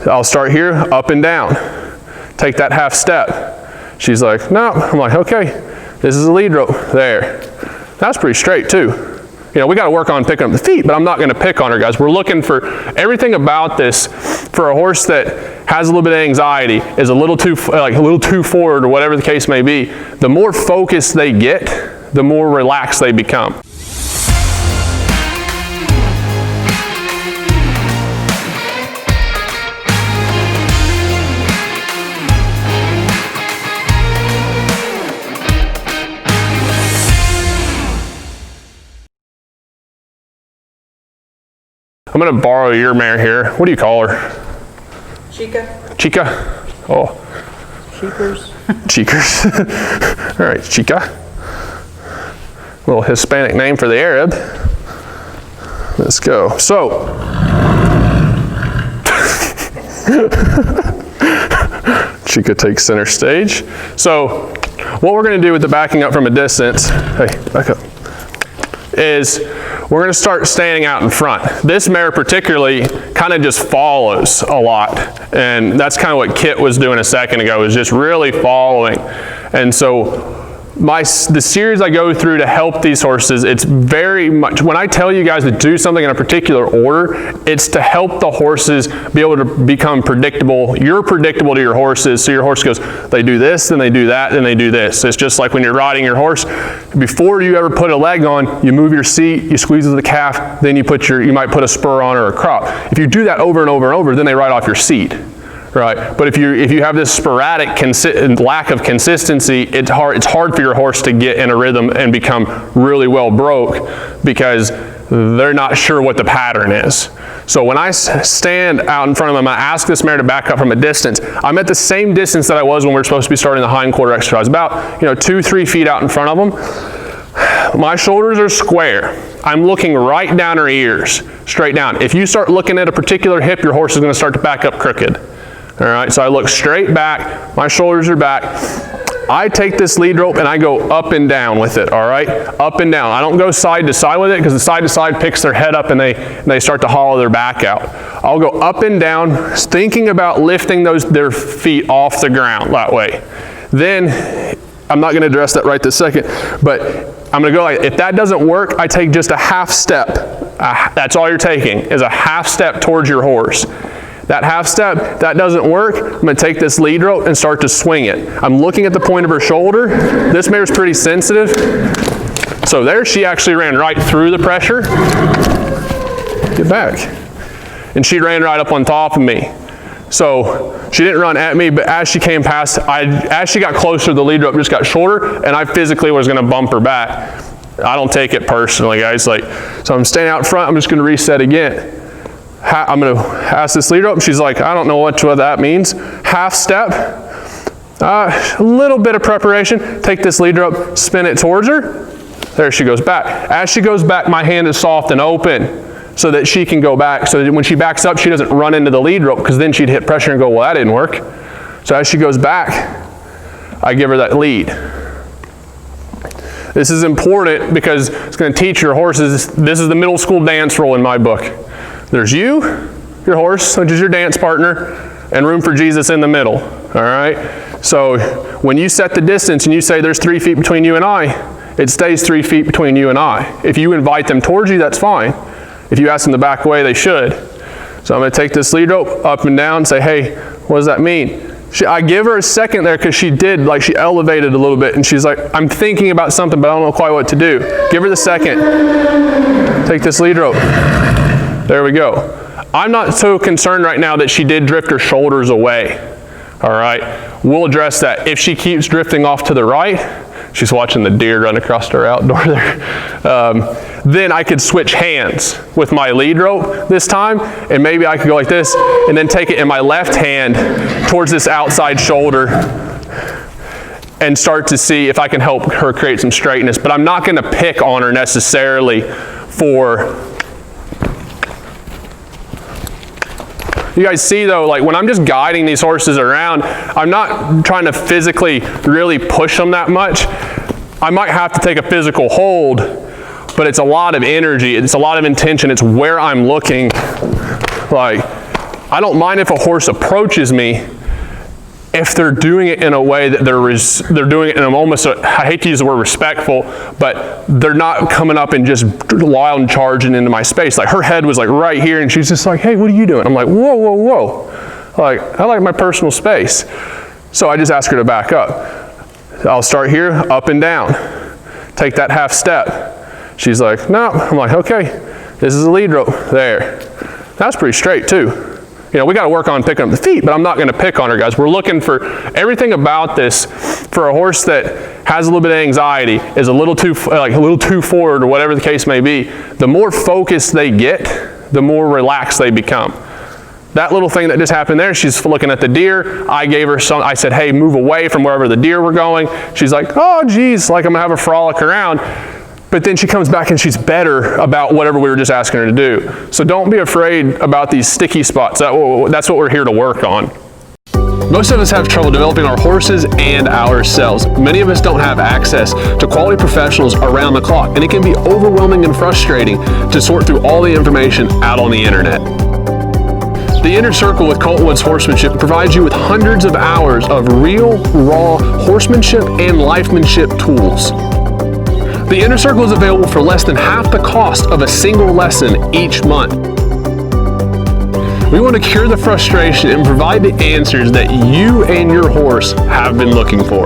I'll start here, up and down. Take that half step. She's like, no. I'm like, okay, this is a lead rope. There. That's pretty straight too. You know, we got to work on picking up the feet, but I'm not going to pick on her, guys. We're looking for everything about this. For a horse that has a little bit of anxiety, is a little too forward, or whatever the case may be, the more focused they get, the more relaxed they become. I'm going to borrow your mare here. What do you call her? Chica. Chica? Oh. Cheekers. Cheekers. All right, Chica. A little Hispanic name for the Arab. Let's go. So. Chica takes center stage. So, what we're going to do with the backing up from a distance, hey, back up, is we're going to start standing out in front. This mare particularly kind of just follows a lot. And that's kind of what Kit was doing a second ago, is just really following. And so the series I go through to help these horses, it's very much, when I tell you guys to do something in a particular order, it's to help the horses be able to become predictable. You're predictable to your horses, so your horse goes, they do this, then they do that, then they do this. It's just like when you're riding your horse, before you ever put a leg on, you move your seat, you squeeze the calf, then you might put a spur on or a crop. If you do that over and over and over, then they ride off your seat. Right, but if you have this sporadic lack of consistency, it's hard for your horse to get in a rhythm and become really well broke, because they're not sure what the pattern is. So when I stand out in front of them, I ask this mare to back up from a distance. I'm at the same distance that I was when we were supposed to be starting the hind quarter exercise, about 2-3 feet out in front of them. My shoulders are square. I'm looking right down her ears, straight down. If you start looking at a particular hip, your horse is going to start to back up crooked. All right, so I look straight back, my shoulders are back. I take this lead rope and I go up and down with it, all right? Up and down. I don't go side to side with it, because the side to side picks their head up and they start to hollow their back out. I'll go up and down, thinking about lifting their feet off the ground that way. Then, I'm not gonna address that right this second, but I'm gonna go like, if that doesn't work, I take just a half step. That's all you're taking, is a half step towards your horse. That half step, that doesn't work, I'm going to take this lead rope and start to swing it. I'm looking at the point of her shoulder. This mare's pretty sensitive. So there, she actually ran right through the pressure. Get back. And she ran right up on top of me. So she didn't run at me, but as she came past, as she got closer, the lead rope just got shorter, and I physically was going to bump her back. I don't take it personally, guys. So I'm standing out front, I'm just going to reset again. I'm going to ask this lead rope, and she's like, I don't know what that means. Half step, a little bit of preparation. Take this lead rope, spin it towards her. There she goes back. As she goes back, my hand is soft and open so that she can go back. So that when she backs up, she doesn't run into the lead rope, because then she'd hit pressure and go, well, that didn't work. So as she goes back, I give her that lead. This is important because it's going to teach your horses. This is the middle school dance roll in my book. There's you, your horse, which is your dance partner, and room for Jesus in the middle, all right? So when you set the distance and you say there's 3 feet between you and I, it stays 3 feet between you and I. If you invite them towards you, that's fine. If you ask them to back away, they should. So I'm going to take this lead rope up and down and say, hey, what does that mean? I give her a second there, because she elevated a little bit, and she's like, I'm thinking about something, but I don't know quite what to do. Give her the second. Take this lead rope. There we go. I'm not so concerned right now that she did drift her shoulders away. All right, we'll address that. If she keeps drifting off to the right, she's watching the deer run across her outdoor there. Then I could switch hands with my lead rope this time, and maybe I could go like this, and then take it in my left hand towards this outside shoulder and start to see if I can help her create some straightness. But I'm not going to pick on her necessarily for... You guys see though, like when I'm just guiding these horses around, I'm not trying to physically really push them that much. I might have to take a physical hold, but it's a lot of energy, it's a lot of intention, it's where I'm looking. Like, I don't mind if a horse approaches me if they're doing it in a way that they're doing it in I hate to use the word respectful, but they're not coming up and just wild and charging into my space. Like her head was like right here and she's just like, hey, what are you doing? I'm like, whoa, whoa, whoa. Like, I like my personal space. So I just ask her to back up. I'll start here, up and down. Take that half step. She's like, no. I'm like, okay, this is a lead rope. There. That's pretty straight too. You know, we got to work on picking up the feet, but I'm not going to pick on her, guys. We're looking for everything about this. For a horse that has a little bit of anxiety, is a little too forward, or whatever the case may be, the more focused they get, the more relaxed they become. That little thing that just happened there, she's looking at the deer. I gave her I said, hey, move away from wherever the deer were going. She's like, oh, geez, like I'm going to have a frolic around. But then she comes back and she's better about whatever we were just asking her to do. So don't be afraid about these sticky spots. That's what we're here to work on. Most of us have trouble developing our horses and ourselves. Many of us don't have access to quality professionals around the clock, and it can be overwhelming and frustrating to sort through all the information out on the internet. The Inner Circle with Colton Horsemanship provides you with hundreds of hours of real, raw horsemanship and lifemanship tools. The Inner Circle is available for less than half the cost of a single lesson each month. We want to cure the frustration and provide the answers that you and your horse have been looking for.